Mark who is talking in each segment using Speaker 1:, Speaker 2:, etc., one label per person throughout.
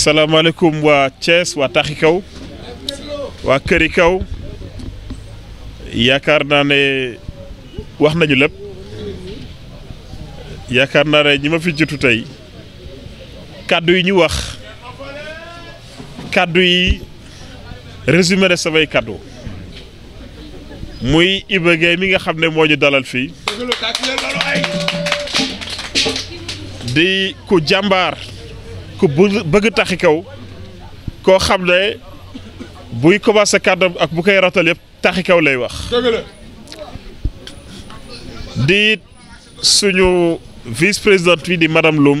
Speaker 1: salaamaaleykum waa Thiès waa Taxi Kaw waa Këri Kaw yaakaar naa ne wax nañu lépp yaakaar naa ne ñi ma fi jiitu tey kàddu yi ñu wax kàddu yi résumé de samay kàddu muy Iba Gueye mi nga xam ne moo ñu dalal fii di ku jàmbaar ku bëgg Taxi Kaw koo xam ne buy commencé kàddoom ak bu koy ratal yëpp Taxi Kaw lay wax di suñu vice présidente bi di madame Loum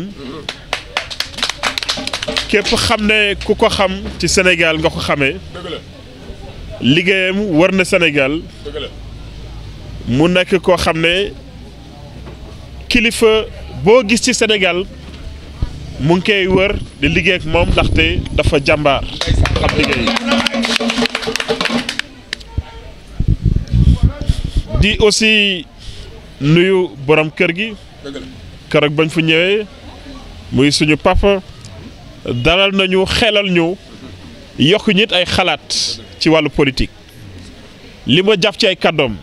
Speaker 1: képp xam ne ku ko xam ci Sénégal nga ko xamee liggéeyam war na Sénégal mu nekk koo xam ne kilifa boo gis ci Sénégal mu ngi koy wër di liggéey ak moom ndaxte dafa jàmbaar xam liggéey di aussi nuyu borom kër gi keroog bañ fu ñëwee muy suñu papa dalal nañu xelal ñu yokk nit ay xalaat ci wàllu politique li ma jàpp ci ay kàddoom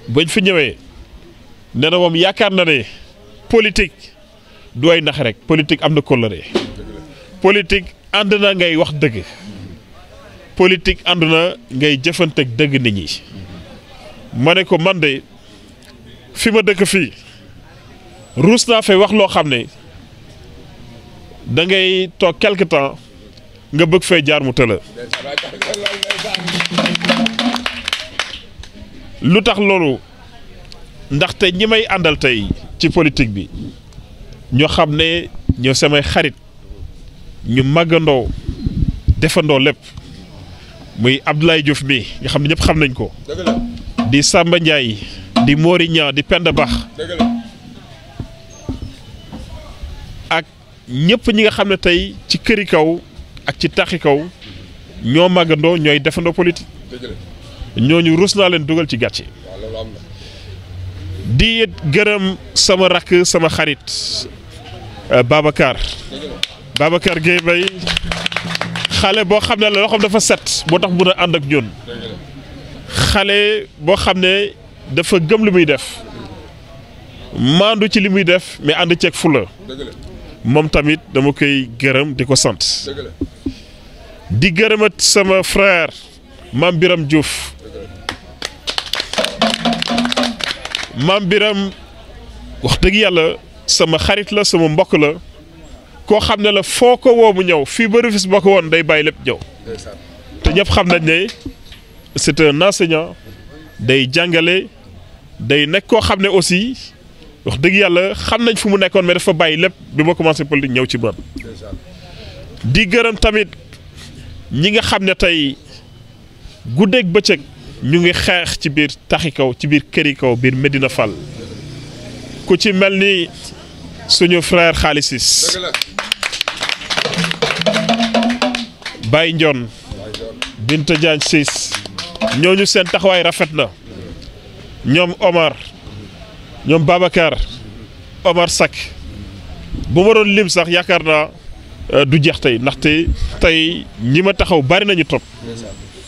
Speaker 1: bañ fi ñëwee nee na moom yaakaar na ne politique du ay nax rek politique am na kóllëre politique ànd na ngay wax dëgg politique ànd na ngay jëfanteeg dëgg nit ñi ma ne ko man de fi ma dëkk fii ruus naa fay wax loo xam ne da ngay toog quelque temps nga bëgg fay jaar mu tëla lu tax loolu ndaxte ñi may àndal tey ci politique bi ñoo xam ne ñoo samay xarit ñu màggandoo defandoo lépp muy Abdoulaye Diouf mi nga xam ne ñëpp xam nañ ko di Samba Ndiaye di Mori Niang di Penda Bax ak ñëpp ñi nga xam ne tey ci Këri Kaw ak ci Taxi Kaw ñoo màggandoo ñooy defandoo politique ñooñu rus naa leen dugal ci gàcce di gërëm sama rakk sama xarit Babacar Gueye Mbaye xale boo xam ne la loo xam dafa set moo tax mun a ànd ak ñun xale boo xam ne dafa gëm li muy def maandu ci li muy def mais ànd ceeg fula moom tamit dama koy gërëm di ko sant di gërëmat sama frère Mame Biram Diouf Mame Biram wax dëgg yàlla sama xarit la sama mbokk la koo xam ne la foo ko woo mu ñëw fii ba Rufisque boo ko woon day bàyyi lépp ñëw te ñëpp xam nañ ne c'est un enseignant day jàngale day nekk koo xam ne aussi wax dëgg yàlla xam nañ fu mu nekkoon mais dafa bàyyi lépp bi ma commencé politique ñëw ci man di gërëm tamit ñi nga xam ne tey guddeeg bëccëg ñu ngi xeex ci biir Taxi Kaw ci biir Këri Kaw biir Medina Fall ku ci mel ni suñu frère Xaalisis Baye Ndion Binta Diagne Ciss ñooñu seen taxawaay rafet na ñoom Omar ñoom Babacar Omar Seck bu ma doon lim sax yaakaar naa du jeex tey ndaxte tey ñi ma taxaw bari nañu topp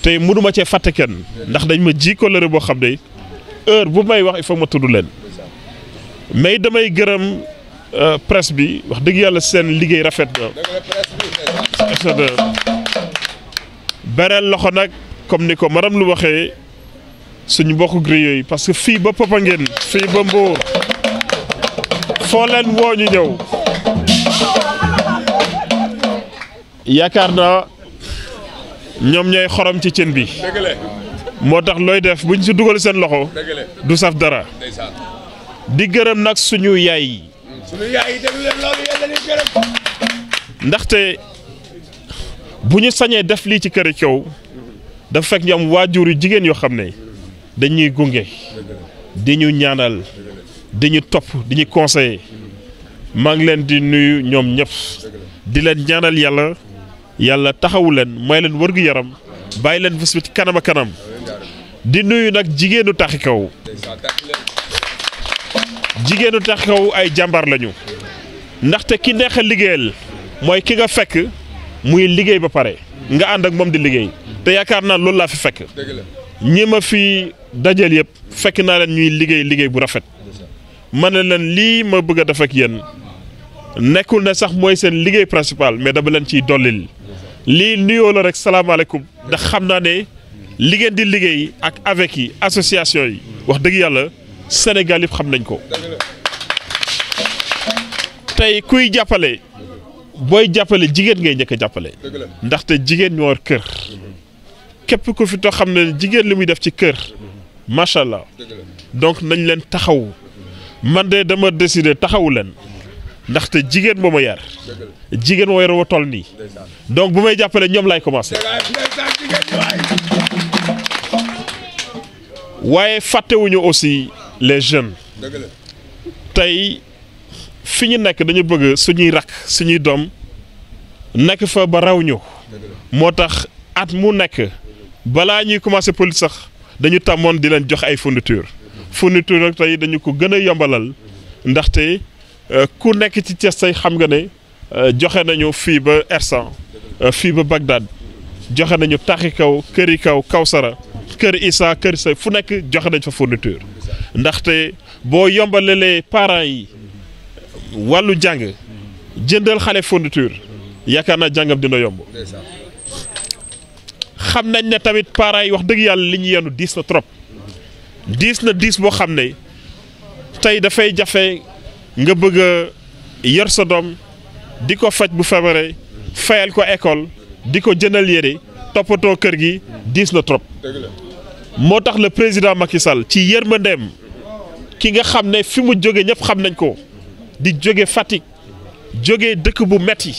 Speaker 1: tey mënuma cee fàtte kenn ndax dañ ma ji kóllëre boo xam ne heure bu may wax il faut ma tudd leen mais damay gërëm presse bi wax dëgg yàlla seen liggéey rafet na bereel loxo nag comme ni ko madame lu waxee suñu mbokku gris yooyu parce que fii ba Popenguine fii ba Mbour foo leen woo ñu ñëw yaakaar naa ñoom ñooy xorom ci cin bi moo tax looy def buñ si dugal seen loxo du saf dara di gërëm nag suñu yaay yi ndaxte bu ñu sañee def lii ci Këri Kaw dafa fekk ñu am waajur yu jigéen yoo xam ne dañuy gunge di ñu ñaanal di ñu topp di ñu conseiller maa ngi leen di nuyu ñoom ñëpp di leen ñaanal yàlla taxawu leen may leen wërgu yaram bàyyi leen bés bi ci kanam a kanam di nuyu nag jigéenu Taxi Kaw ay jàmbaar lañu ndaxte ki neex a liggéeyal mooy ki nga fekk muy liggéey ba pare nga ànd ak moom di liggéey te yaakaar naa loolu laa fi fekk ñi ma fi dajal yëpp fekk naa leen ñuy liggéey bu rafet ma ne leen lii ma bëgg a def ak yéen nekkul ne sax mooy seen liggéey principal mais dama leen ciy dollil lii nuyoo la rek salaamaaleykum ndax xam naa ne li ngeen di liggéey ak avec yi association yi wax dëgg yàlla Sénégal yëpp xam nañ ko tey kuy jàppale booy jàppale jigéen ngay njëkk a jàppale ndaxte jigéen ñoo war kër képp ku fi too xam ne jigéen li muy def ci kër macha allah donc nañ leen taxaw man de dama décider taxawu leen ndaxte jigéen moo ma yar jigéen moo yar wa toll nii donc bu may jàppale ñoom laay commencé waaye fàttewuñu aussi les jeunes tey fi ñu nekk dañu bëgg suñuy rakk suñuy doom nekk fa ba raw ñu moo tax at mu nekk balaa ñuy commencé politique sax dañu tàmmoon di leen jox ay fourniture nag tey dañu ko gën a yombalal ndaxte ku nekk ci Thiès tey xam nga ne joxe nañu fii ba Ersan fii ba Bagdad joxe nañu taxi kaw këri kaw Kawsara kër Issa kër Say fu nekk joxe nañ fa fourniture ndaxte boo yombalalee parents yi wàllu jàng jëndal xale fourniture yaakaar naa jàngam dina yomb xam nañ ne tamit parents yi wax dëgg yàlla li ñu yenu diis na trop diis boo xam ne tey dafay jafe nga bëgg a yor sa doom di ko faj bu feebaree fayal ko école di ko jëndal yére toppatoo kër gi diis na trop moo tax le président Macky Sall ci yërmandeem ki nga xam ne fi mu jóge ñëpp xam nañ ko di jóge Fatick jóge dëkk bu metti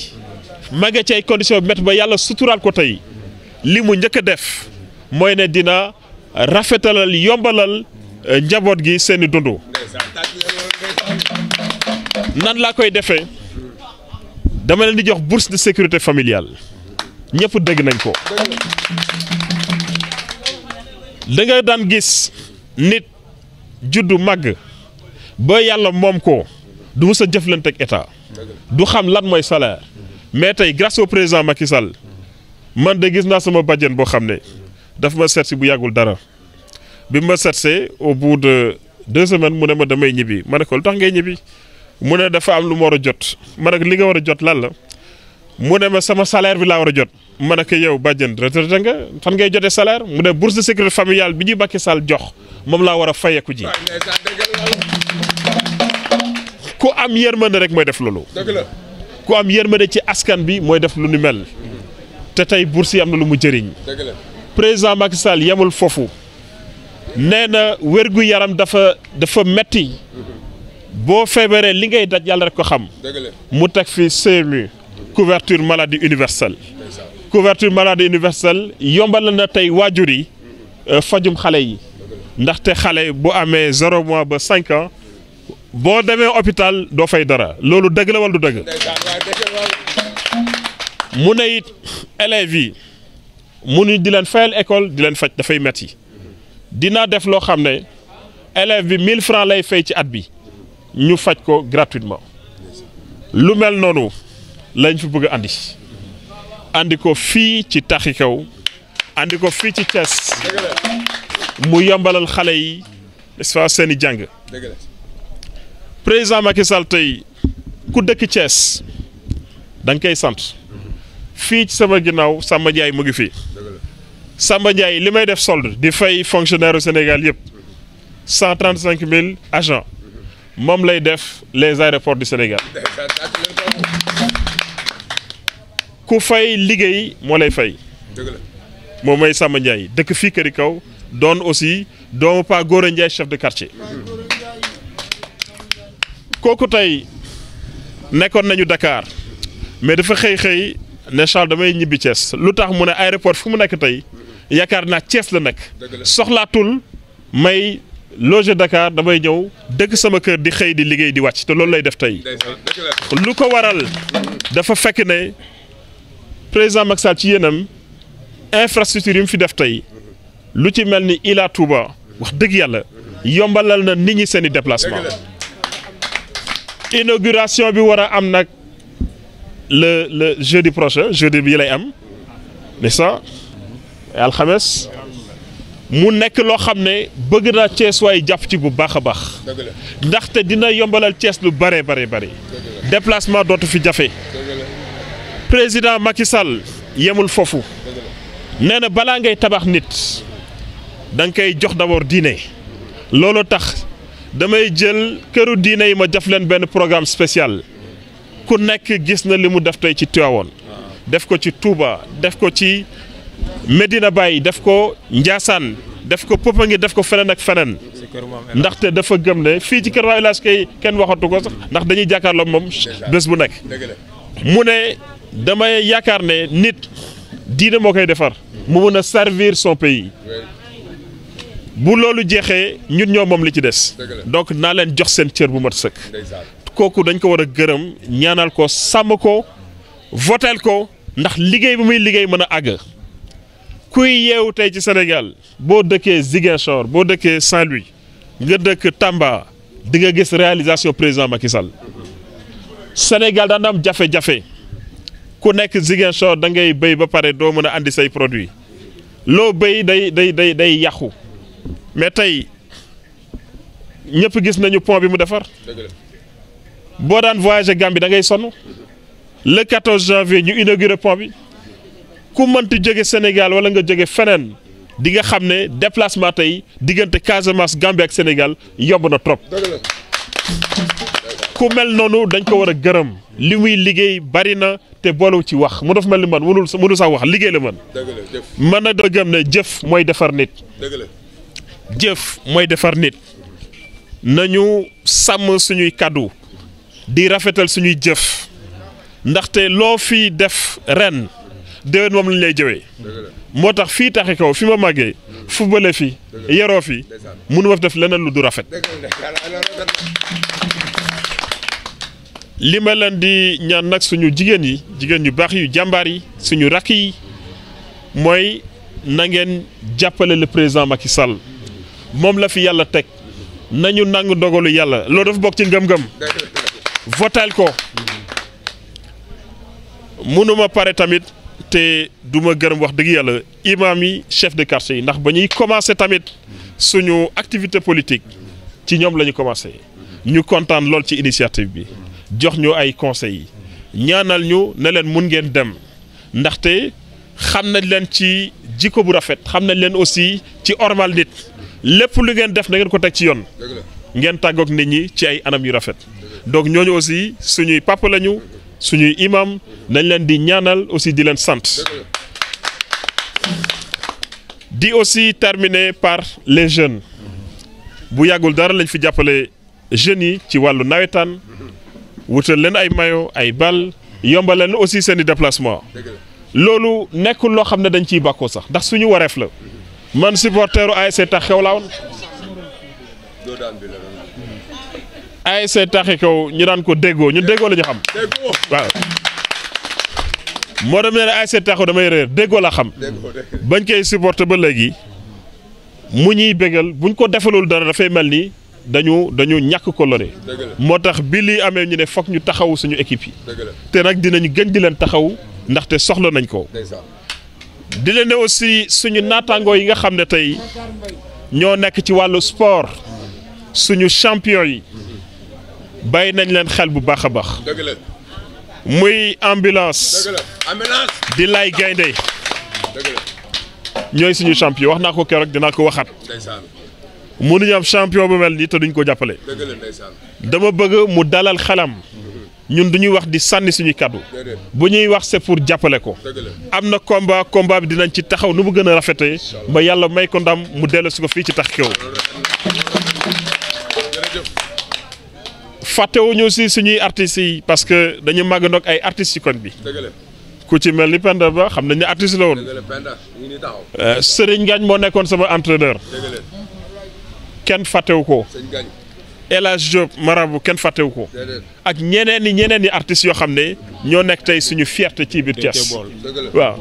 Speaker 1: màgge ci ay conditions bu metti ba yàlla suturaal ko tey li mu njëkk a def mooy ne dina rafetalal yombalal njaboot gi seeni dundu nan laa koy defee dama leen di jox bourse de sécurité familiale ñëpp dégg nañ ko da nga daan gis nit juddu màgg ba yàlla moom ko du mës a jëflante ak état du xam lan mooy salaire mais tey grâce au président Macky Sall man de gis naa sama bàjjen boo xam ne daf ma seet si bu yàggul dara bi ma seetsee au bout de 2 semaines mu ne ma damay ñibbi ma ne ko lu tax ngay ñibbi mu ne dafa am lu ma war a jot ma ne ko li nga war a jot lan la mu ne ma sama salaire bi laa war a jot ma ne ko yow bàjjen retraité nga fan ngay jotee salaire mu ne bourse de sécurité familiale bi ñuy Macky Sall jox moom laa war a fayeeku ji ku am yërmande rek mooy def loolu ku am yërmande ci askan bi mooy def lu ni mel te tey bourse yi am na lu mu jëriñ président Macky Sall yemul foofu nee na wérgu yaram dafa metti boo feebaree li ngay daj yàlla rek ko xam mu teg fi CMU couverture maladie universelle yombal na tey waajur yi fajum xale yi ndaxte xale bu amee 0 mois ba 5 ans boo demee hôpital doo fay dara loolu dëgg la wala du dëgg mu ne it élèves yi mu ni di leen fayal école di leen faj dafay metti dinaa def loo xam ne élève bi 1000 francs lay fay ci at bi ñu faj ko gratuitement lu mel noonu lañ fi bëgg a andi ko fii ci taxi kaw andi ko fii ci Thiès mu yombalal xale yi fa seeni jàng président Macky Sall tey ku dëkk Thiès da nga koy sant fii ci sama ginnaaw Samba Ndiaye mu ngi fii Samba Ndiaye li may def solde di fay fonctionnaire au Sénégal yëpp 135 000 agents moom lay def les aéroports du Sénégal ku fay liggéey moo lay fay moom mooy Samba Ndiaye dëkk fii këri kaw doon aussi doomu Pa Gora Ndiaye chef de quartier kooku tey nekkoon nañu Dakar mais dafa xëy ne Charles damay ñibbi Thiès lu tax mu ne aéroport fu mu nekk tey yaakaar naa Thiès la nekk soxlaatul may loger Dakar damay ñëw dëkk sama kër di xëy di liggéey di wàcc te loolu lay def tey lu ko waral dafa fekk ne président Macky Sall ci yéenam infrastructure yi mu fi def tey lu ci mel ni Ila Touba wax dëgg yàlla yombalal na nit ñi seen i déplacement inauguration bi war a am nag le jeudi prochain jeudi bii lay am n'est-ce pas alxames mu nekk loo xam ne bëgg naa Thiès waay jàpp ci bu baax a baax ndaxte dina yombalal Thiès lu bare déplacement dootu fi jafe président Macky Sall yemul foofu nee na balaa ngay tabax nit da nga koy jox d'abord diine loolu tax damay jël këru diine yi ma def leen benn programme spécial ku nekk gis na li mu def tey ci Tivaouane def ko ci Touba def ko ci Medina Baye def ko Ndiassane def ko Popenguine def ko feneen ak feneen ndaxte dafa gëm ne fii ci kër waa village kay kenn waxatu ko sax ndax dañuy jàkkaarloo moom bés bu nekk mu ne damay yaakaar ne nit diine moo koy defar mu mun a servir son pays bu loolu jeexee ñun ñoo moom li ci des donc naa leen jox seen cër bu mat sëkk kooku dañ ko war a gërëm ñaanal ko sàmm ko votel ko ndax liggéey bi muy liggéey mën a àgg kuy yeewu tey ci Sénégal boo dëkkee Ziguinchor boo dëkkee Saint-Louis nga dëkk Tamba di nga gis réalisation président Macky Sall Sénégal daan am jafe-jafe ku nekk Ziguinchor da ngay béy ba pare doo mën a andi say produit loo béy day yàqu mais tey ñëpp gis nañu pont bi mu defar boo daan voyager Gambie da ngay sonn le 14 janvier ñu inauguré pont bi ku mënti jóge Sénégal wala nga jóge feneen di nga xam ne déplacement tey diggante Casamance Gambie ak Sénégal yomb na trop ku mel noonu dañ ko war a gërëm li muy liggéey bari na te boolu ci wax mu dafa mel ni man mënu sax wax liggéey la mën na doo gëm ne jëf mooy defar nit jëf mooy defar nit nañu sàmm suñuy kàddu di rafetal suñuy jëf ndaxte loo fi def ren déwén moom lañ lay jëwee moo tax fii taxi kaw fi ma màggee footballé fi yeroo fi mënu ma def leneen lu du rafet li ma leen di ñaan nag suñu jigéen yu baax yu jàmbaar yi suñu rakk yi mooy na ngeen jàppale le président Macky Sall moom la fi yàlla teg nañu nangu dogalu yàlla loolu dafa bokk ci ngëm-ngëm votel ko mënuma pare tamit te du ma gërëm wax dëgg yàlla imam yi chef de quartier yi ndax ba ñuy commencé tamit suñu activité politique ci ñoom la ñu commencé ñu kontaan lool ci initiative bi jox ñu ay conseils yi ñaanal ñu ne leen mun ngeen dem ndaxte xam nañ leen ci jikko bu rafet xam nañ leen aussi ci ormal nit lépp lu ngeen def na ngeen ko teg ci yoon ngeen tàggoog nit ñi ci ay anam yu rafet donc ñooñu aussi suñuy papa lañu suñuy imam nañ leen di ñaanal aussi di leen sant di aussi terminer par les jeunes bu yàggul dara lañ fi jàppale jeunes yi ci wàllu nawetaan wutal leen ay maillot ay bal yombal leen aussi seen i déplacement loolu nekkul loo xam ne dañ ciy bàkkoo sax ndax suñu wareef la man supporteru ASC Tax Xew laa woon ASC Taxi Kaw ñu daan ko déggoo ñun déggoo la ñu xam waaw moo dem ne ASC Taxaw damay réer déggoo la xam bañ koy supporter ba léegi mu ñuy bégal buñ ko defalul dara dafay mel ni dañu ñàkk ko lore moo tax bi lii amee ñu ne foog ñu taxaw suñu équipe yi te nag dinañu gën di leen taxaw ndaxte soxla nañ ko di leen ne aussi suñu naataangoo yi nga xam ne tey ñoo nekk ci wàllu sport suñu champion yi bàyyi nañ leen xel bu baax a baax muy ambulance di lay gaynde ñooy suñu champion wax naa ko keroog dinaa ko waxaat mënuñu am champion bu mel nii te duñ ko jàppale dama bëgg mu dalal xelam ñun du ñuy wax di sànni suñuy kàddu bu ñuy wax c'est pour jàppale ko am na combat bi dinañ ci taxaw nu mu gën a rafetee ba yàlla may ko ndam mu dellu si ko fii ci Tax Xew fàttewuñu aussi suñuy artistes yi parce que dañu màgg ndoog ay artistes ci koñ bi ku ci mel ni Penda Ba xam nañ ne artiste la woon Serigne Ngagne moo nekkoon sama entraîneur kenn fàttewu ko El Hadj Diop marabu kenn fàttewu ko ak ñeneen ñi artistes yoo xam ne ñoo nekk tey suñu fierté ci biir Thiès waaw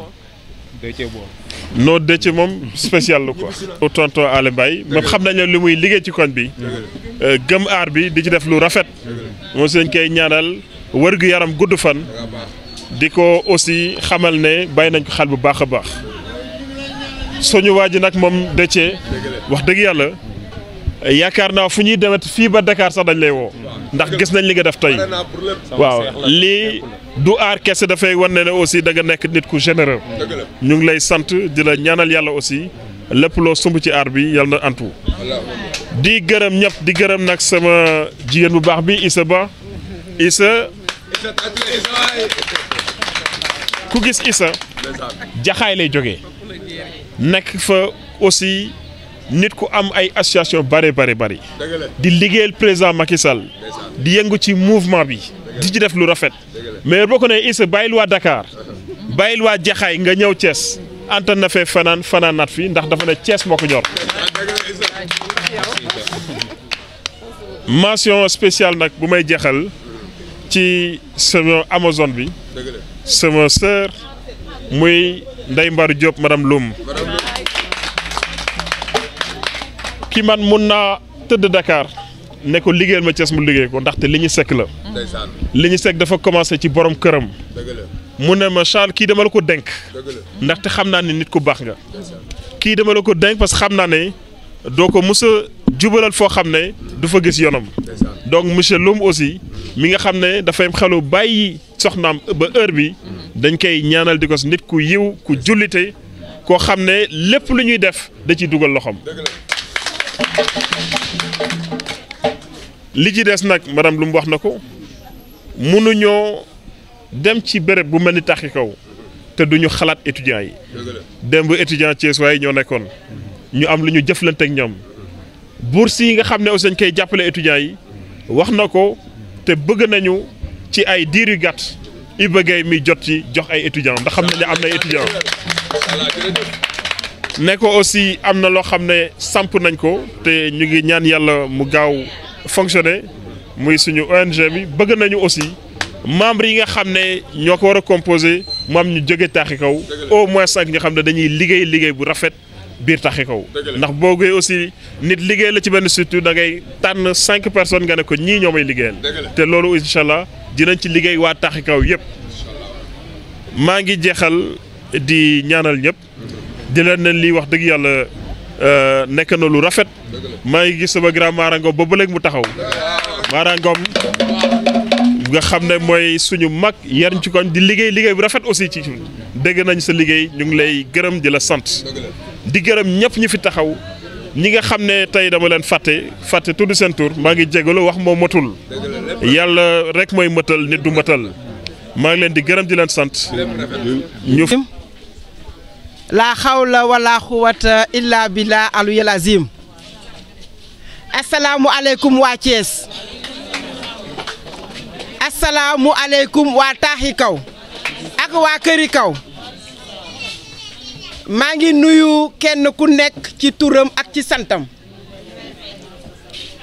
Speaker 1: non Déthié moom spécial la quoi. au tonton Alé Mbaye moom xam nañ ne li muy liggéey ci koñ bi gëm aar bi di ci def lu rafet moom si dañ koy ñaanal wër gu yaram gudd fan di ko aussi xamal ne bàyyi nañ ko xel bu baax a baax suñu waa ji nag moom Déthié wax dëgg yàlla yaakaar naa fu ñuy demet fii ba Dakar sax dañ lay woo ndax gis nañ li nga def tey waaw lii du aar kese dafay wane ne aussi da nga nekk nit ku généreux ñu ngi lay sant di la ñaanal yàlla aussi lépp loo sumb ci aar bi yàlla na antu di gërëm ñëpp di gërëm nag sama jigéen bu baax bi Issa Ba Issa ku gis Issa jaxaay lay jógee nekk fa aussi nit ku am ay association bari di liggéeyal président Macky Sall di yëngu ci mouvement bi di ci def lu rafet mais boo ko nee Issa bàyyil waa Dakar bàyyil waa jaxaay nga ñëw Thiès antan na fee fanaan nat fi ndax dafa ne Thiès moo ko ñor mention spéciale nag bu may jeexal ci sama Amazone bi sama sœur muy Ndeye Mbaru Diop madame Loum ki man mun naa tëdd Dakar ne ko liggéeyal ma Thiès mu liggéey ko ndaxte li ñu sekk la li ñu sekk dafa commencé ci borom këram mu ne ma Charles kii dama la ko dénk ndaxte xam naa ne nit ku baax nga kii dama la ko dénk parce que xam naa ne doo ko mës a jubalal foo xam ne du fa gis yoonam donc monsieur Loum aussi mi nga xam ne dafay xelu bàyyi soxnaam ba heure bi dañ koy ñaanal di ko nit ku yiw ku jullite koo xam ne lépp lu ñuy def da ciy dugal loxoom. li ci des nag madame Loum wax na ko mënuñoo dem ci béréb bu mel ni Taxi Kaw te duñu xalaat étudiants yi démb étudiant Thiès waaye ñoo nekkoon ñu am lu ñu jëflante ak ñoom bourse yi nga xam ne aussi dañ koy jàppale étudiants yi wax na ko te bëgg nañu ci ay diir yu gàtt Iba Gueye mi jot ci jox ay étudiants ndax xam nañ ne am na ay étudiants ne ko aussi am na loo xam ne samp nañ ko te ñu ngi ñaan yàlla mu gaaw fonctionner muy suñu ONG bi bëgg nañu aussi membres yi nga xam ne ñoo ko war a composé mu am ñu jóge Taxi Kaw au moins 5 nga xam ne dañuy liggéey bu rafet biir Taxi Kaw ndax boo gee aussi nit liggéey la ci benn structure da ngay tànn 5 personnes nga ne ko ñii ñoo may liggéeyal te loolu incha allah dinañ ci liggéey waa Taxi Kaw yëpp. maa ngi jeexal di ñaanal ñëpp di leen ne lii wax dëgg yàlla nekk na lu rafet maa ngi gis sama grand Marangom ba léegi mu taxaw Marangom nga xam ne mooy suñu mag yar ci koñ di liggéey bu rafet aussi ci dégg nañ sa liggéey ñu ngi lay gërëm di la sant di gërëm ñëpp ñu fi taxaw ñi nga xam ne tey dama leen fàtte tudd seen tur maa ngi jégalu wax moo matul yàlla rek mooy mëtal nit du mëtal maa ngi leen di gërëm di leen sant ñu
Speaker 2: laa xawla wala xuwata illa billah aliyul azim asalaamu aleykum waa Thiès asalaamu aleykum waa Taxi Kaw ak waa Këri Kaw maa ngi nuyu kenn ku nekk ci turam ak ci santam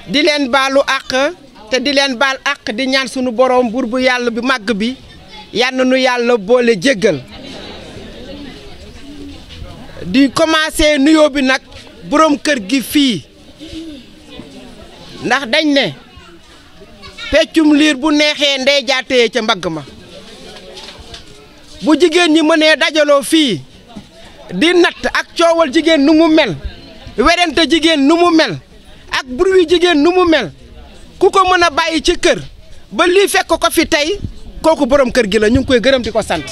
Speaker 2: di leen baalu àq te di leen baal àq di ñaan sunu borom buur bu yàlla bi màgg bi yal na nu yàlla boole jéggal di commencé nuyoo bi nag borom kër gi fii ndax dañ ne peccum liir bu neexee ndey jaatee ca mbagg ma bu jigéen ñi mënee dajaloo fii di natt ak coowal jigéen nu mu mel werante jigéen nu mu mel ak bruit jigéen nu mu mel ku ko mën a bàyyi ci kër ba lii fekk ko fi tey kooku borom kër gi la ñu ngi koy gërëm di ko sant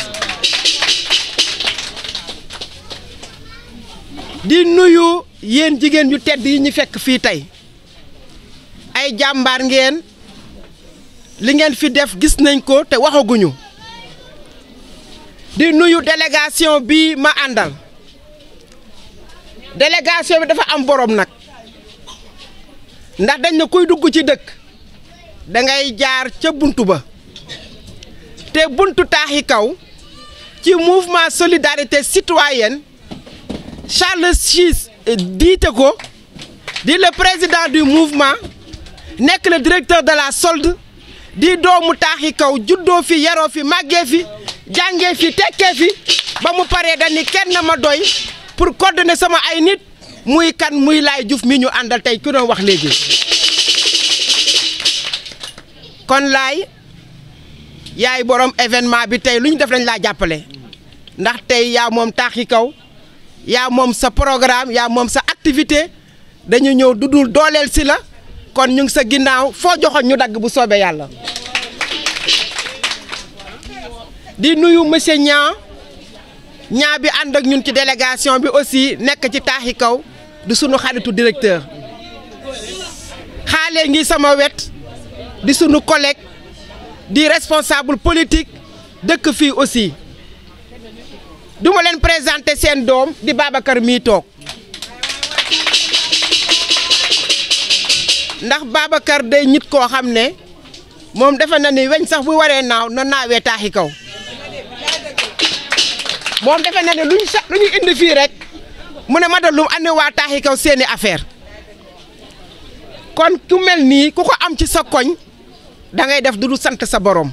Speaker 2: di nuyu yéen jigéen yu tedd yi ñu fekk fii tey ay jàmbaar ngeen li ngeen fi def gis nañ ko te waxaguñu di nuyu délégation bi ma àndal délégation bi dafa am borom nag ndax dañ na kuy dugg ci dëkk da ngay jaar ca buntu ba te buntu Taxi Kaw ci mouvement solidarité citoyenne Charles Ciss diite ko di le président du mouvement nekk le directeur de la solde di doomu Taxi Kaw juddoo fi yaroo fi màggee fi jàngee fi tekkee fi ba mu paree dañ ni kenn ma doy pour coordonner sama ay nit muy kan muy Laay Diouf mi ñu àndal tey ku doon wax léegi kon Laay yaay borom événement bi tey lu ñu def lañ laa jàppale ndax tey yaa moom Taaxi Kaw yaa moom sa programme yaa moom sa activité dañu ñëw dudul dooleel si la kon ñu ngi sa ginnaaw foo joxoon ñu dagg bu soobee yàlla. di nuyu monsieur ñaa bi ànd ak ñun ci délégation bi aussi nekk ci Taaxi Kaw di sunu xaritu directeur xaale ngi sama wet di sunu collègue di responsable politique dëkk fii aussi du ma leen présenter seen doom di Babacar mii toog ndax Babacar day nit koo xam ne moom defe na ni weñ sax bu waree naaw na naawee Taaxi Kaw moom defe na ne lu ñu indi fii rek mu ne ma da lu andi waa Taaxi Kaw seeni affaire kon ku mel nii ku ko am ci sa koñ da ngay def du sant sa borom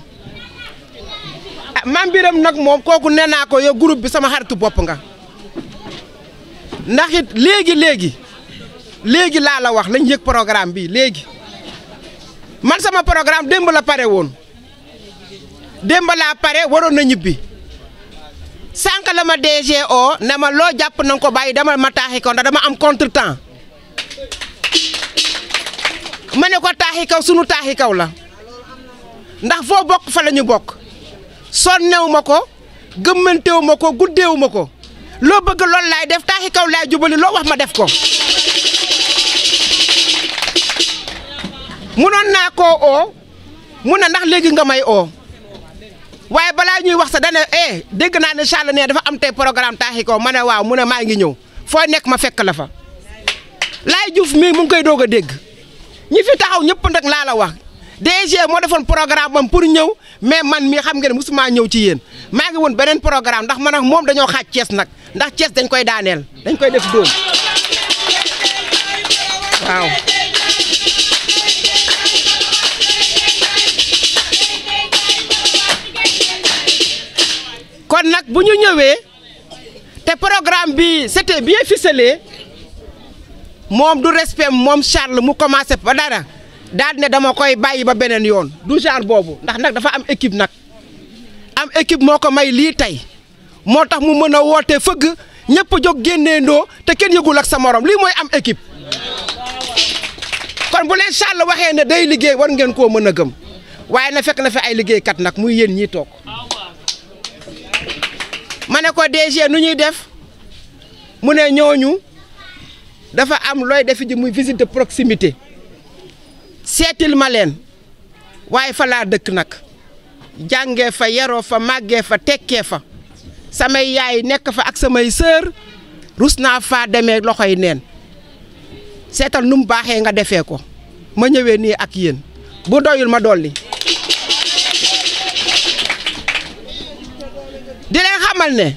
Speaker 2: Mame Birame nag moom kooku nee naa ko yow groupe bi sama xaritu bopp nga ndax it léegi laa la wax lañ yëg programme bi léegi man sama programme démb la pare woon démb laa pare waroon na ñibbi sànq la ma DGO ne ma loo jàpp na nga ko bàyyi demal ma Taaxi Kaw ndax dama am contretemps ma ne ko Taaxi Kaw sunu Taaxi Kaw la ndax foo bokk fa la ñu bokk sonnewu ma ko gëmmantewu ma ko guddeewu ma ko loo bëgg loolu laay def Taaxi Kaw laay jubali loo wax ma def ko munoon naa koo oo mu ne ndax léegi nga may oo waaye balaa ñuy wax sa dane dégg naa ne Charles ne dafa am tey programme Taaxi Kaw ma ne waaw mu ne maa ngi ñëw foo nekk ma fekk la fa Laay Diouf mii mu ngi koy doog a dégg ñi fi taxaw ñëpp nag laa la wax DG moo defoon programme am pour ñëw mais man mii xam nga ne musuma ñëw ci yéen maa ngi woon beneen programme ndax man ak moom dañoo xaaj Thiès nag ndax Thiès dañ koy daaneel dañ koy def dóom waaw kon nag bu ñu ñëwee te programme bi c'était bien ficelé moom du respect moom Charles mu commencé ba dara daal ne dama koy bàyyi ba beneen yoon du genre boobu ndax nag dafa am équipe nag am équipe moo ko may lii tey moo tax mu mën a woote fëgg ñëpp jóg génneendoo te kenn yëgul ak sa morom lii mooy am équipe kon bu leen Charles waxee ne day liggéey war ngeen koo mën a gëm waaye na fekk na fi ay liggéeykat nag muy yéen ñii toog ma ne ko DG nu ñuy def mu ne ñooñu dafa am looy defi ji muy visite de proximité seetil ma leen waaye fa laa dëkk nag jàngee fa yaroo fa màggee fa tekkee fa samay yaay nekk fa ak samay sœur rus naa faa demee loxoy neen seetal nu mu baaxee nga defee ko ma ñëwee nii ak yéen bu doyul ma dolli di leen xamal ne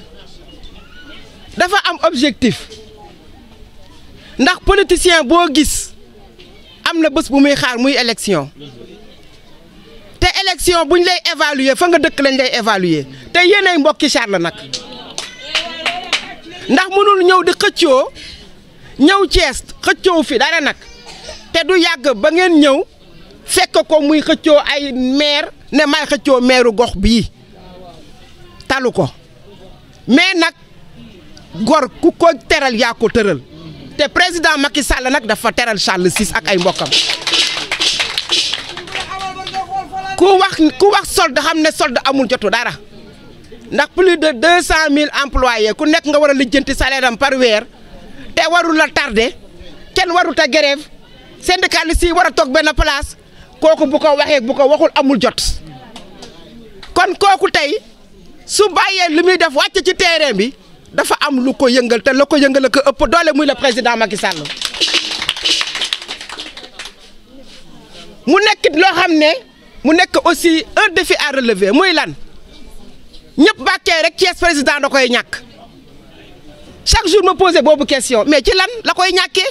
Speaker 2: dafa am objectif ndax politicien boo gis am na bés bu muy xaar muy élection te élection buñ lay évaluer fa nga dëkk lañ lay évaluer te yéenay mbokki Charles nag ndax mënul ñëw di xëccoo ñëw Thiès xëccoo fi dara nag te du yàgg ba ngeen ñëw fekk ko muy xëccoo ay maire ne may xëccoo maireu gox bii talu ko mais nag gor ku ko teral yaa ko tëral te président Macky Sall nag dafa teral Charles Ciss ak ay mbokkam ku wax solde xam ne solde amul jotu dara ndax plus de 200 000 employés ku nekk nga war a lijjanti salaire am par weer te warul la tardé kenn warut a grève syndicaliste yi war a toog benn place kooku bu ko waxee bu ko waxul amul jot kon kooku tey su bàyyee li muy def wàcc ci terrain bi dafa am lu ko yëngal te la ko yëngal ko ëpp doole muy le président Macky Sall mu nekk loo xam ne mu nekk aussi un défi à relever muy lan ñëpp bàkkee rek Thiès président da koy ñàkk chaque jour ma posé boobu question mais ci lan la koy ñàkkee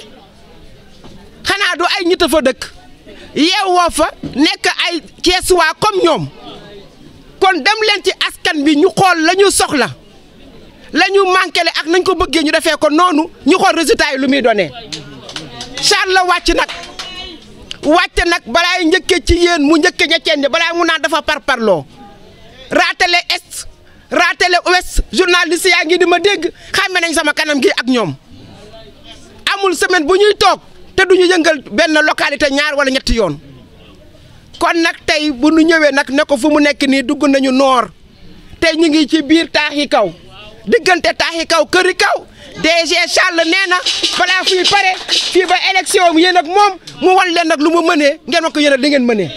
Speaker 2: xanaa du ay ñitt fa dëkk yeewoo fa nekk ay Thiès waa comme ñoom kon dem leen ci askan bi ñu xool la ñu soxla la ñu manqué le ak nañ ko bëggee ñu defee ko noonu ñu xool résultat yi lu muy donné Charles la wàcc nag balaay njëkkee ci yéen mu njëkkee ñecceen balaa mu naan dafa parparloo raatale est raatale ouest journaliste yaa ngi di ma dégg xàmme nañ sama kanam gi ak ñoom amul semaine bu ñuy toog te duñu yëngal benn localité ñaar wala ñetti yoon kon nag tey bu nu ñëwee nag ne ko fu mu nekk nii dugg nañu noor tey ñu ngi ci biir taaxi kaw diggante taaxi kaw këri kaw DG Charles nee na balaa fuy pare fii ba élection yéen ak moom mu wan leen nag lu mu mënee ngeen wax ko yéen li ngeen mënee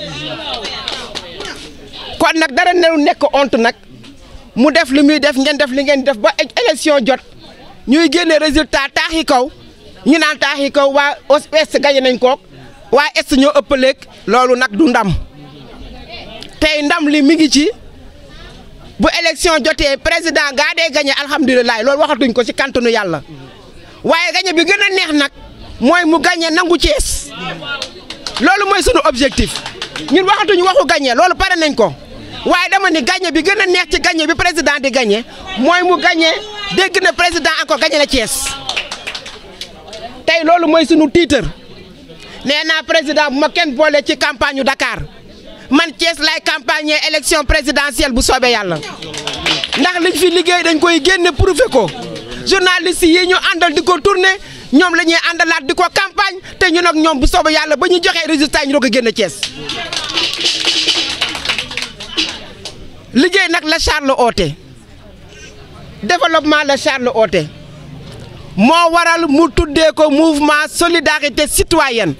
Speaker 2: kon nag dara newu nekk honte nag mu def li muy def ngeen def li ngeen def ba élection jot ñuy génne résultat taaxi kaw ñu naan taaxi kaw waa ouest gañe nañ kook waa est ñoo ëppaleeg loolu nag du ndam tey ndam li mi ngi ci bu élection jotee président gaa dee gañe alhamdulilah loolu waxatuñ ko ci kantanu yàlla waaye gañe bi gën a neex nag mooy mu gañe nangu Thiès loolu mooy sunu objectif ñun waxatuñu waxu gañe loolu pare nañ ko waaye dama ni gañe bi gën a neex ci gañe bi président di gañe mooy mu gañe dégg na président encore gañe na Thiès tey loolu mooy sunu titre nee naa président bu ma kenn boole ci campagne yu Dakar man Thiès lay campagne élection présidentielle bu soobee yàlla ndax liñ fi liggéey dañ koy génne prouvé ko journaliste yi ñu àndal di ko tourné ñoom la ñuy àndalaat di ko campagne te ñun ak ñoom bu soobee yàlla ba ñu joxee résultat ñu doog a génne Thiès liggéey nag la Charles oote développement la Charles oote moo waral mu tuddee ko mouvement solidarité citoyenne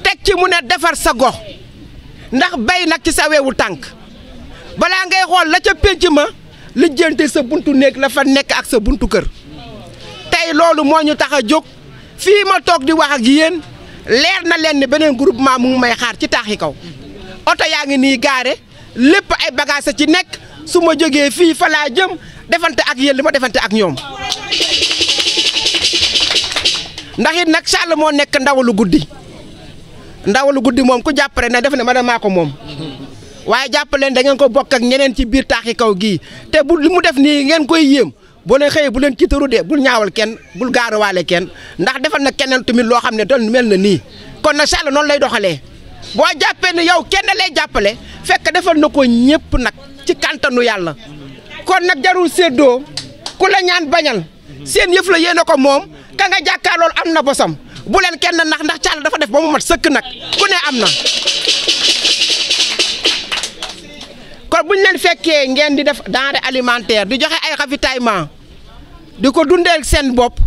Speaker 2: teg ci mu ne defar sa gox ndax bay nag ci sa weewu tànk balaa ngay xool la ca pénc ma lijjanti sa buntu néeg la fa nekk ak sa buntu kër tey loolu moo ñu tax a jóg fii ma toog di wax ak yéen leer na leen ni beneen groupement mu ngi may xaar ci taaxi kaw oto yaa ngi nii gaare lépp ay bagage ci nekk su ma jógee fii fa laa jëm defante ak yéen li ma defante ak ñoom ndax it nag Charles moo nekk ndawalu guddi moom ku jàppale ne def ne man maa ko moom waaye jàppaleen da ngeen ko bokk ak ñeneen ci biir taaxi kaw gii te bu li mu def nii ngeen koy yéem boo leen xëyee bu leen ci tëru de bul ñaawal kenn bul gaaruwaale kenn ndax defal na keneen tamit loo xam ne doon mel na nii kon nag Charles noonu lay doxalee boo jàppee ne yow kenn lay jàppale fekk defal na ko ñëpp nag ci kantanu yàlla kon nag jarul séddoo ku la ñaan bañal seen yëf la yéen a ko moom ka nga jàkkaarlool am na bosam bu leen kenn ndax Charles dafa def ba mu mat sëkk nag ku ne am na kon buñ leen fekkee ngeen di def denrée alimentaire di joxe ay ravitaillement di ko dundeel seen bopp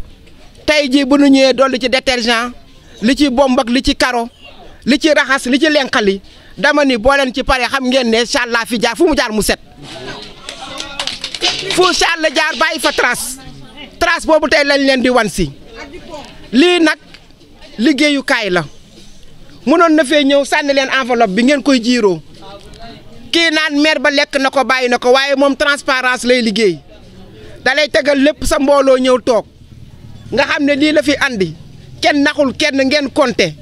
Speaker 2: tey jii bu nu ñëwee dolli ci détergent li ci bomb ak li ci karo li ci raxas li ci lenqali dama ni boo leen ci pare xam ngeen ne Charles fi jaar fu mu jaar mu set fu Charles jaar bàyyi fa trace boobu tey lañ leen di wan si lii nag liggéeyukaay la mënoon na fee ñëw sànni leen enveloppe bi ngeen koy jiiroo kii naan maire ba lekk na ko bàyyi na ko waaye moom transparence lay liggéey da lay tegal lépp sa mbooloo ñëw toog nga xam ne lii la fi andi kenn naxul kenn ngeen compter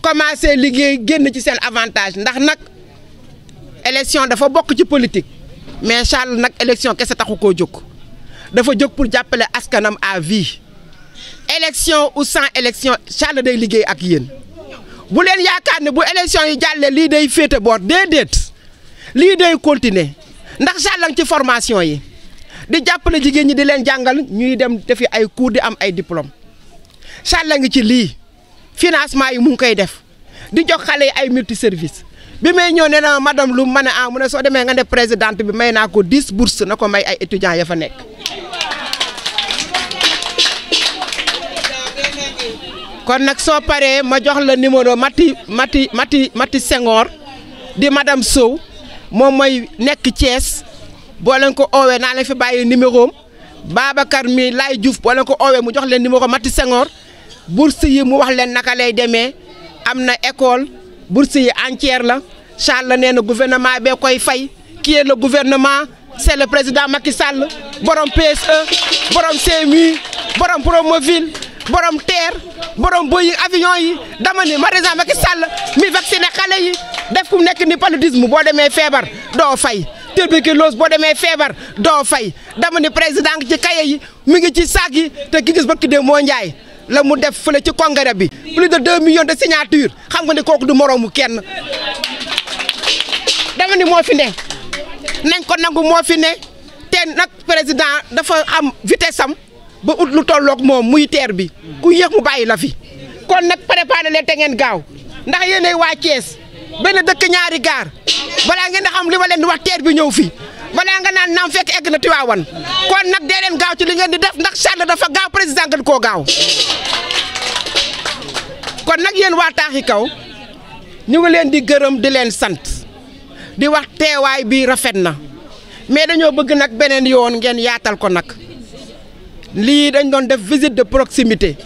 Speaker 2: commencé liggéey génn ci seen avantage ndax nag élection dafa bokk ci politique mais Charles nag élection kese taxu koo jóg dafa jóg pour jàppale askanam à vie élection ou sans élection Charles day liggéey ak yéen bu leen yaakaar ne bu élection yi jàllee lii day féete boor déedéet lii day continuer ndax Charles ci formation yi di jàppale jigéen ñi di leen jàngal ñuy dem defi ay cours di am ay diplôme Charles ngi ci lii financement yi mu ngi koy def di jox xale yi ay multiservice bi may ñëw ne na madame lu ma ne mu ne soo demee nga ne présidente bi may naa ko 10 bourses na ko may ay étudiants ya fa nekk kon nag soo paree ma jox la numéro Mati Senghor di madame Sow moom mooy nekk Thiès boo leen ko oowee naa leen fi bàyyi numéro am Babacar mi Laye Diouf boo leen ko oowee mu jox leen numéro Mati Senghor bourse yi mu wax leen naka lay demee am na école bourse yi entière la Charles nee na gouvernement bee koy fay qui est le gouvernement c'est le président Macky Sall borom PSE borom CMU borom Promoville borom TER borom Boeing avion yi dama ni président Macky Sall mi vacciné xale yi def ku nekk ni paludisme boo demee feebar doo fay tuberculose boo demee feebar doo fay dama ni président ci kaye yi mi ngi ci saak yi te ki gis bakki de moo njaay la mu def fële ci congrès bi plus de 2 millions de signatures xam nga ni kooku du moroomu kenn dama ni moo fi ne nañ ko nangu moo fi ne te nag président dafa am vitesse am ba ut lu tolloog moom muy teer bi ku yéex mu bàyyi la fi kon nag préparé leen te ngeen gaaw ndax yéenay waa Thiès benn dëkk ñaari gaar balaa ngeen a xam li ma leen di wax teer bi ñëw fi balaa nga naan naam fekk egg na Tiwaawan kon nag dee leen gaaw ci li ngeen di def ndax Charles dafa gaaw président gën koo gaaw kon nag yéen waa Taaxi Kaw ñu ngi leen di gërëm di leen sant di wax teewaay bi rafet na mais dañoo bëgg nag beneen yoon ngeen yaatal ko nag lii dañ doon def visite de proximité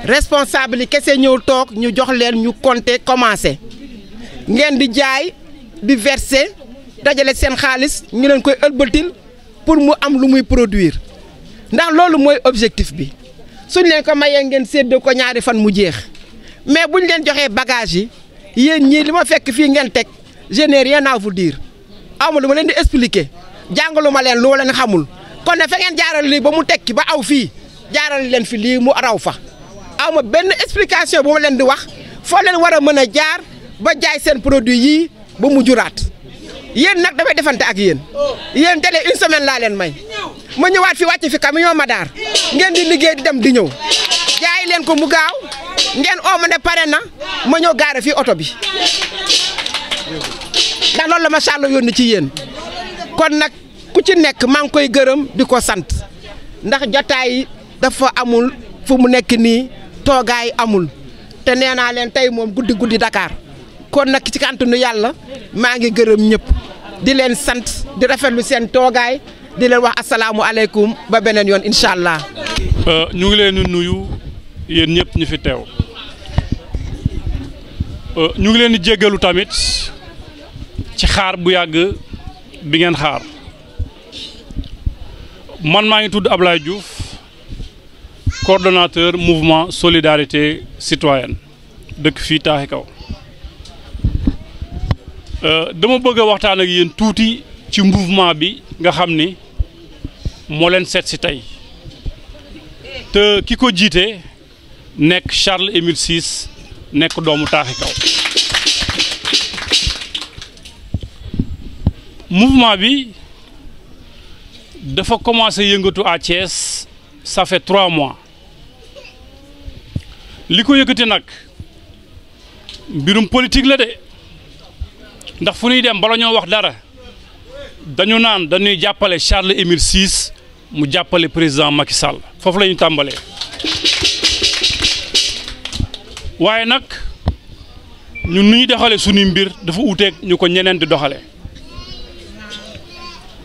Speaker 2: responsable yi kese ñëw toog ñu jox leen ñu compter commencé ngeen di jaay di verser dajale seen xaalis ñu leen koy ëlbatil pour mu am lu muy produire ndax loolu mooy objectif bi suñ leen ko mayee ngeen séddoo ko ñaari fan mu jeex mais buñ leen joxee bagage yi yéen ñii li ma fekk fii ngeen teg je n'ai rien à vous dire awma lu ma leen di expliquer jàngalu ma leen lu ma leen xamul kon ne fa ngeen jaaral lii ba mu tekki ba aw fii jaaral leen fi lii mu raw fa awma benn explication bu ma leen di wax foo leen war a mën a jaar ba jaay seen produit yii ba mu juraat yéen nag damay defante ak yéen télé une semaine laa leen may ma ñëwaat fi wàcc fi camion Madaar ngeen di liggéey di dem di ñëw jaay leen ko mu gaaw ngeen oo ma ne pare na ma ñëw gaare fii oto bi ndax loolu la ma Charles yónni ci yéen kon nag ku ci nekk maa ngi koy gërëm di ko sant ndax jotaay dafa amul fu mu nekk nii toogaay amul te nee naa leen tey moom guddi Dakar kon nag ci kàntanu yàlla maa ngi gërëm ñëpp di leen sant di rafetlu seen toogaay di leen wax asalaamualeykum ba beneen yoon incha allah.
Speaker 3: ñu ngi leen di nuyu yéen ñëpp ñu fi teew ñu ngi leen di jéggalu tamit ci xaar bu yàgg bi ngeen xaar man maa ngi tudd Ablaye Diouf coordonnateur mouvement solidarité citoyenne dëkk fii Taaxi Kaw dama bëgg a waxtaan ak yéen tuuti ci mouvement bi nga xam ni moo leen seet si tey te ki ko jiite nekk Charles Émile Ciss nekk doomu Taaxi Kaw mouvement bi dafa commencé yëngatu à Thiès ça fait 3 mois li ko yëkkati nag mbirum politique la de ndax fu ñuy dem bala ñoo wax dara dañu naan dañuy jàppale Charles Émile Ciss mu jàppale président Macky Sall foofu la ñu tàmbalee waaye nag ñun nu ñuy doxalee suñuy mbir dafa uuteeg ñu ko ñeneen di doxalee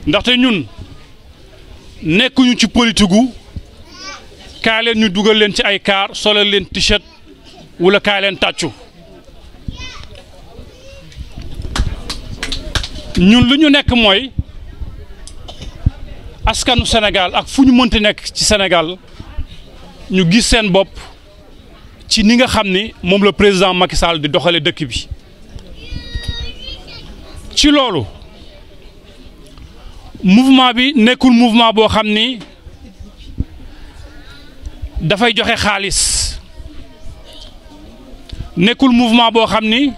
Speaker 3: ndaxte ñun nekkuñu ci politique gu kaay leen ñu dugal leen ci ay kaar solal leen t-shirt wala kaay leen tàccu ñun lu ñu nekk mooy askanu Sénégal ak fu ñu mënti nekk ci Sénégal ñu gis seen bopp ci ni nga xam ni moom la président Macky Sall di doxale dëkk bi ci loolu mouvement bi nekkul mouvement boo xam ni dafay joxe xaalis nekkul mouvement boo xam ni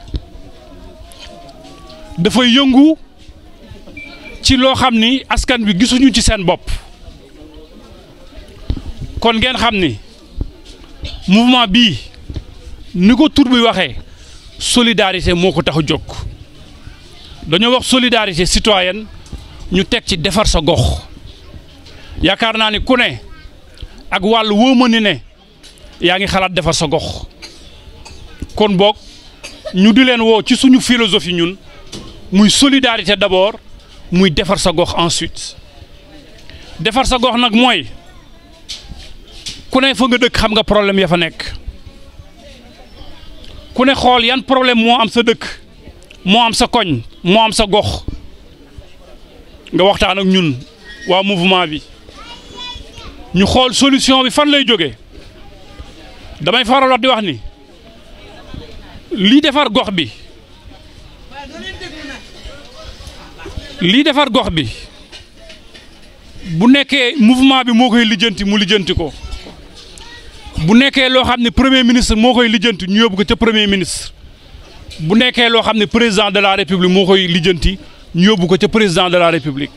Speaker 3: dafay yëngu ci loo xam ni askan bi gisuñu ci seen bopp kon ngeen xam ni mouvement bii ni ko tur bi waxee solidarité moo ko tax a jóg dañoo wax solidarité citoyenne ñu teg ci defar sa gox yaakaar naa ni ku ne ak wàll woo ma ni ne yaa ngi xalaat defar sa gox kon boog ñu di leen woo ci suñu philosophie ñun muy solidarité d'abord muy defar sa gox ensuite defar sa gox nag mooy ku ne fa nga dëkk xam nga problème ya fa nekk ku ne xool yan problème moo am sa dëkk moo am sa koñ moo am sa gox nga waxtaan ak ñun waa mouvement bi ñu xool solution bi fan lay jógee damay faral wax di wax ni lii defar gox bi bu nekkee mouvement bi moo koy lijjanti mu lijjanti ko bu nekkee loo xam ne premier ministre moo koy lijjanti ñu yóbbu ko ca premier ministre bu nekkee loo xam ne président de la république moo koy lijjanti ñu yóbbu ko ca président de la république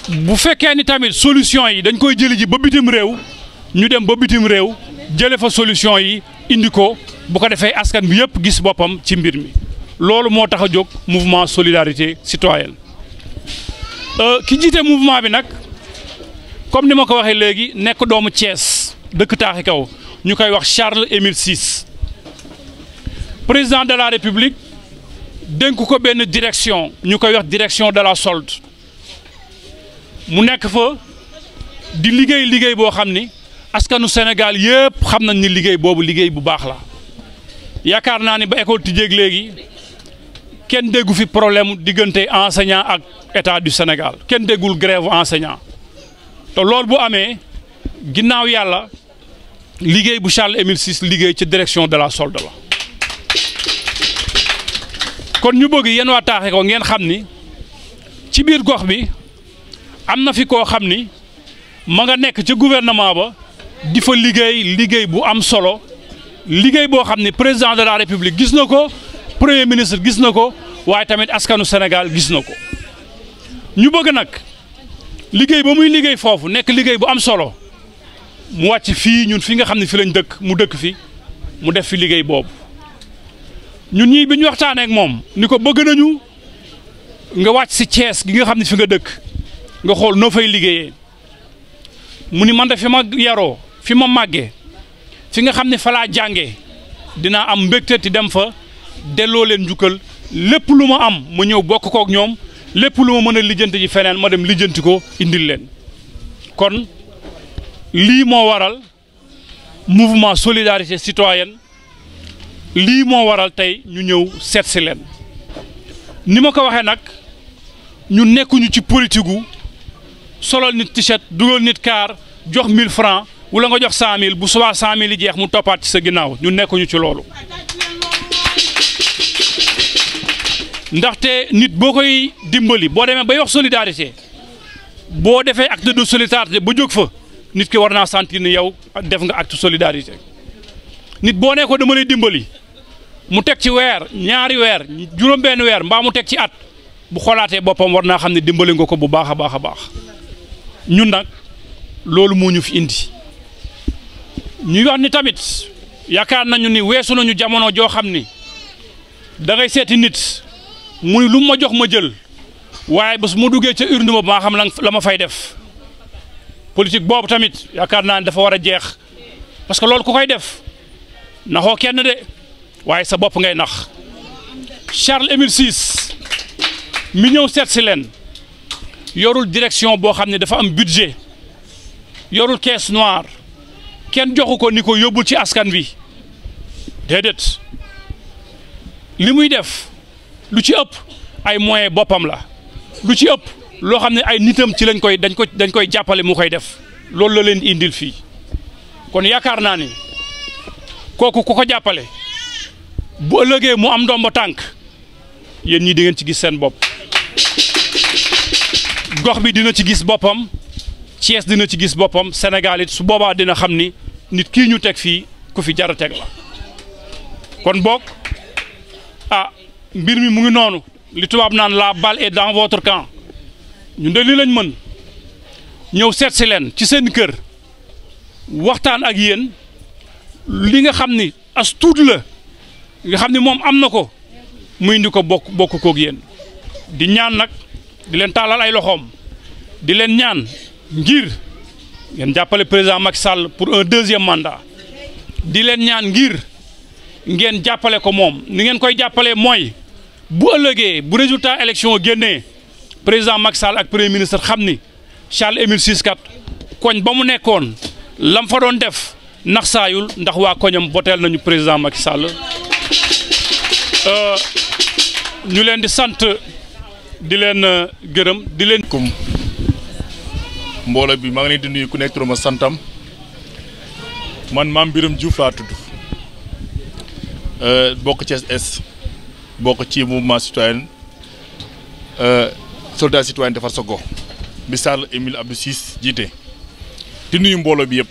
Speaker 3: bu fekkee ni tamit solution yi dañ koy jëli ji ba bitim réew ñu dem ba bitim réew jële fa solution yi indi ko bu ko defee askan bi yëpp gis boppam ci mbir mi loolu moo tax a jóg mouvement solidarité citoyenne ki jiite mouvement bi nag comme ni ma ko waxee léegi nekk doomu Thiès dëkk taaxi kaw ñu koy wax Charles Émile Ciss président de la république dénk ko benn direction ñu koy wax direction de la solde mu nekk fa di liggéey boo xam ni askanu Sénégal yëpp xam nañ ni liggéey boobu liggéey bu baax la yaakaar naa ni ba école tijjeeg léegi kenn déggu fi problème diggante enseignant ak état du Sénégal kenn déggul grève enseignant te loolu bu amee ginnaaw yàlla liggéey bu Charles Émile Ciss liggéey ci direction de la solde la kon ñu bëgg yéen waa taaxe ko ngeen xam ni ci biir gox bi am na fi koo xam ni ma nga nekk ci gouvernement ba di fa liggéey bu am solo liggéey boo xam ni président de la république gis na ko premier ministre gis na ko waaye tamit askanu Sénégal gis na ko ñu bëgg nag liggéey ba muy liggéey foofu nekk liggéey bu am solo mu wàcc fii ñun fi nga xam ne fi lañ dëkk mu dëkk fi mu def fi liggéey boobu ñun ñii bi ñu waxtaanee ak moom ni ko bëgg nañu nga wàcc si Thiès gi nga xam ne fi nga dëkk nga xool noo fay liggéeyee mu ni man de fi ma yaroo fi ma màggee fi nga xam ne fa laa jàngee dinaa am mbégte ti dem fa delloo leen njukkal lépp lu ma am ma ñëw bokk kook ñoom lépp lu ma mën a lijjanti ji feneen ma dem lijjanti ko indil leen kon lii moo waral mouvement solidarité citoyenne lii moo waral tey ñu ñëw seet si leen ni ma ko waxee nag ñu nekkuñu ci politique gu solal nit t-shirt dugal nit kaar jox 1000 francs wala nga jox 100000 bu subaa 100000 yi jeex mu toppaat ci sa ginnaaw ñu nekkuñu ci loolu ndaxte nit boo koy dimbali boo demee bay wax solidarité boo defee acte de solidarité ba jóg fa nit ki war naa sentir ni yow def nga acte solidarité nit boo nee ko dama lay dimbali mu teg ci weer ñaari weer juróom-benn weer mbaa mu teg ci at bu xoolaatee boppam war naa xam ne dimbali nga ko bu baax a baax a baax ñun nag loolu moo ñu fi indi ñuy wax ni tamit yaakaar nañu ni weesu nañu jamono joo xam ni da ngay seeti nit muy lu ma jox ma jël waaye bés mu duggee ca urne ba maa xam la ma fay def politique boobu tamit yaakaar naa ne dafa war a jeex parce que loolu ku koy def naxoo kenn de waaye sa bopp ngay nax Charles Émile Ciss mi ñëw seet si leen yorul direction boo xam ne dafa am budget yorul caisse noire kenn joxu ko ni ko yóbbul ci askan wi déedéet li muy def lu ci ëpp ay moyens boppam la lu ci ëpp loo xam ne ay nitam ci dañ koy jàppale mu koy def loolu la leen indil fii kon yaakaar naa ni kooku ku ko jàppale bu ëllëgee mu am ndombo tànk yéen ñii di ngeen ci gis seen bopp gox bi dina ci gis boppam Thiès dina ci gis boppam Sénégal it su boobaa dina xam ni nit kii ñu teg fii ku fi jar a teg la kon boog mbir mi mu ngi noonu li tubaab naan la balle est dans votre camp ñun de li lañ mën ñëw seet si leen ci seen kër waxtaan ak yéen li nga xam ni as tuut la nga xam ni moom am na ko muy indi ko bokk koog yéen di ñaan nag di leen taalal ay loxoom di leen ñaan ngir ngeen jàppale président Macky Sall pour un deuxième mandat di leen ñaan ngir ngeen jàppale ko moom ni ngeen koy jàppalee mooy bu ëllëgee bu résultat élection génnee président Macky Sall ak premier ministre xam ni Charles Émile Ciss kat koñ ba mu nekkoon lam fa doon def nax saayul ndax waa koñam boteel nañu président Macky Sall ñu leen di sant di leen gërëm di leen.
Speaker 4: comme mbooloo bi maa ngi leen di nuyu ku nekk turam ak santam man Mame Birame Diouf laa tudd bokk Thiès Est bokk ci mouvement citoyen soldat citoyen defar sa gox bi Charles Émile Abdou Ciss jiite di nuyu mbooloo bi yëpp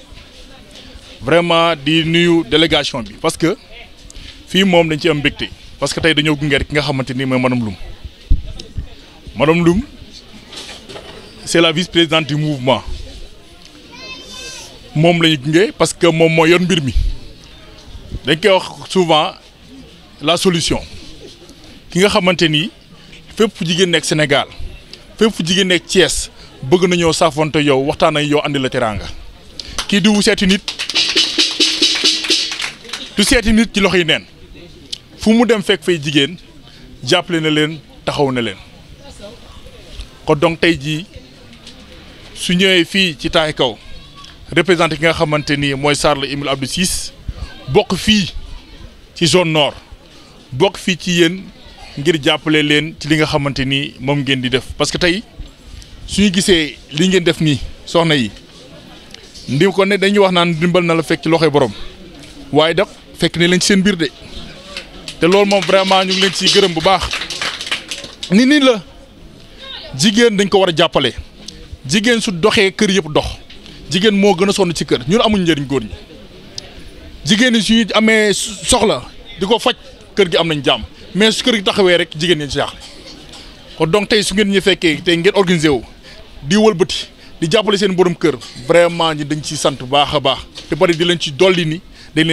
Speaker 4: vraiment di nuyu délégation bi parce que fii moom dañ ci am mbégte parce que tey dañoo gunge rek ki nga xamante ni mooy madame Loum. Madame Loum c'est la vice-présidente du mouvement moom la ñu gunge parce que moom moo yor mbir mi dañ koy wax souvent la solution ki nga xamante ni fépp fu jigéen nekk Sénégal fépp fu jigéen nekk Thiès bëgg nañoo saafonte yow waxtaan ak yow andi la teraanga kii du seeti nit ci loxo yi neen fu mu dem fekk fay jigéen jàppale na leen taxaw na leen kon donc tey jii su ñëwee fii ci Taaxi Kaw représenté ki nga xamante ni mooy Charles Émile Abdou Ciss bokk fii ci zone nord bokk fii ci yéen ngir jàppale leen ci li nga xamante ni moom ngeen di def parce que tey suñu gisee li ngeen def nii soxna yi ndim ko ne dañuy wax naan dimbal na la fekk ci loxoy borom waaye daf fekk ne leen ci seen biir de te loolu moom vraiment ñu ngi leen ci gërëm bu baax nii la jigéen dañ ko war a jàppale jigéen su doxee kër yëpp dox jigéen moo gën a sonn ci kër ñun amuñ njëriñ góor ñi jigéen ñi suñu amee soxla di ko faj kër gi am nañ jàmm mais su kër gi taxawee rek jigéen ñi ci jaaxle kon donc tey su ngeen ñu fekkee tey ngeen organisé wu di wëlbati di jàppale seen borom kër vraiment ñi dañ ci sant bu baax a baax te bari di leen ci dolli ni dañ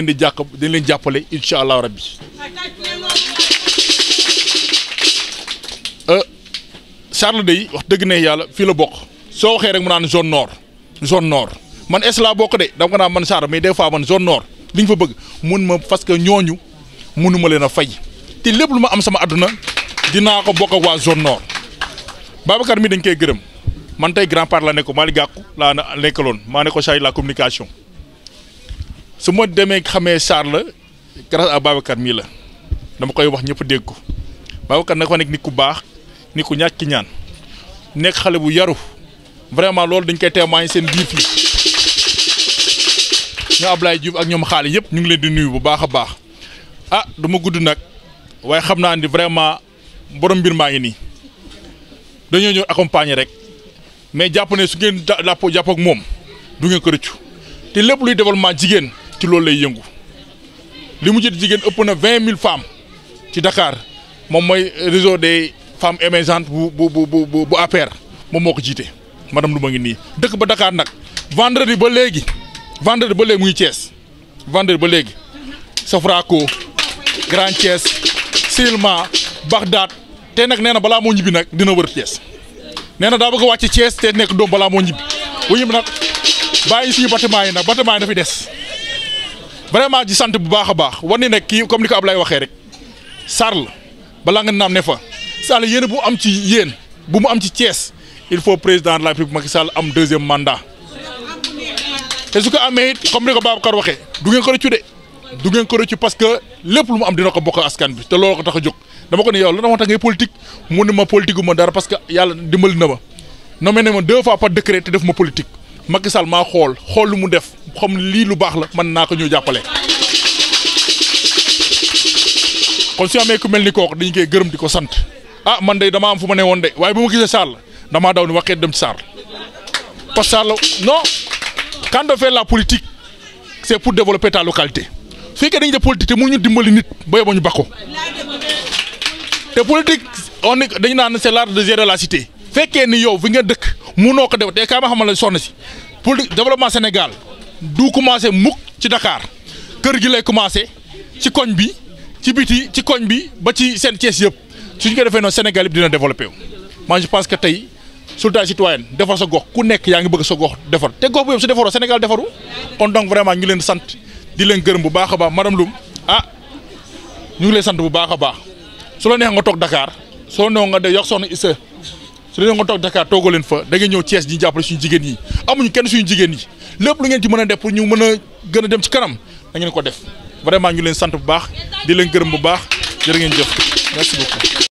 Speaker 4: leen jàppale incha allah rabbi Charles day wax dëgg ne yàlla fii la bokk soo waxee rek mu naan zone nord man est la bokk de dama ko naan man Charles mais des fois man zone nord li ñu fa bëgg mun ma parce que ñooñu mënuma leen a fay te lépp lu ma am sama àdduna dinaa ko bokk ak waa zone nord Babacar mi dañ koy gërëm man tey grand part la ne ko Malick Gakou laa nekkaloon maa ne ko chargé la communication su ma demee xamee Charles grâce à Babacar mii la dama koy wax ñëpp dégg ko Babacar nag fa nekk nit ku baax nit ku ñàkk ki ñaan nekk xale bu yaru vraiment loolu dañ koy témoigner seen biir fii ñoo Ablaye Diouf ak ñoom xaale yëpp ñu ngi leen di nuyu bu baax a baax ah dama gudd nag waaye xam naa ni vraiment borom mbir maa ngi nii dañoo ñëw accompagner rek mais jàpp ne su ngeen jàpp ak moom du ngeen ko rëccu te lépp luy développement jigéen ci loolu lay yëngu li mu jël jigéen ëpp na 20 000 femmes ci Dakar moom mooy réseau des femmes émergentes bu APR moom moo ko jiite madame Loum a ngi nii dëkk ba Dakar nag vendredi ba léegi mu ngi Thiès vendredi ba léegi Sofraco Grand Thiès Silma Bagdad te nag nee na balaa moo ñibbi nag dina wër Thiès nee na daa bëgg a wàcc Thiès te nekk doom balaa moo ñibbi bu ñibbi nag bàyyi suñu bâtiment yi dafi des vraiment di sant bu baax a baax war ni nag kii comme ni ko Ablaye waxee rek Charles balaa nga naam ne fa Charles yéen bu am ci yéen bu mu am ci Thiès il faut président de la République Macky Sall am deuxième mandat te su ko amee it comme ni ko Babacar waxee du ngeen ko rëccu parce que lépp lu mu am dina ko bokk askan bi te loolu ko tax a jóg dama ko ne yow la dama tax ngay politique mu ne ma politique gu ma dara parce que yàlla dimbali na ma nommé na ma 2 fois par décret te def ma politique Macky Sall maa xool lu mu def xam lii lu baax la man naa ko ñëw jàppale. kon su amee ku mel ni kooku dañu koy gërëm di ko sant ah man de dama am fu ma ne woon de waaye bu ma gisee Charles damaa daw ni waxee dem ci Charles parce que Charles non quand on fait la politique c'est pour développer ta localité su fekkee dañuy def politique te mënuñu dimbali nit ba yóbbu ñu bakko te politique dañu naan c'est l'art de gérer la cité fekkee ni yow fi nga dëkk munoo ko def te kaa ma xamal la soxna si politique développement Sénégal du commencé mukk ci Dakar kër gi lay commencé ci koñ bi ci biti ci koñ bi ba ci seen Thiès yëpp suñ ko defee noonu Sénégal yëpp dina développé wu. moi je pense que tey solidarité citoyenne defar sa gox ku nekk yaa ngi bëgg sa gox defar te gox bu yëpp su defaroo Sénégal defaru kon donc vraiment ñu leen sant di leen gërëm bu baax a baax madame Loum ah ñu ngi leen sant bu baax a baax su la neex nga toog Dakar soo neex nga de yox soxna Issa su la neex nga toog Dakar toogoo leen fa da ngeen ñëw Thiès di jàppale suñu jigéen ñi amuñu kenn suñu jigéen ñi lépp lu ngeen ci mën a def pour ñu mën a gën a dem ci kanam da ngeen ko def vraiment ñu leen sant bu baax di leen gërëm bu baax jërë ngeen jëf merci beaucoup.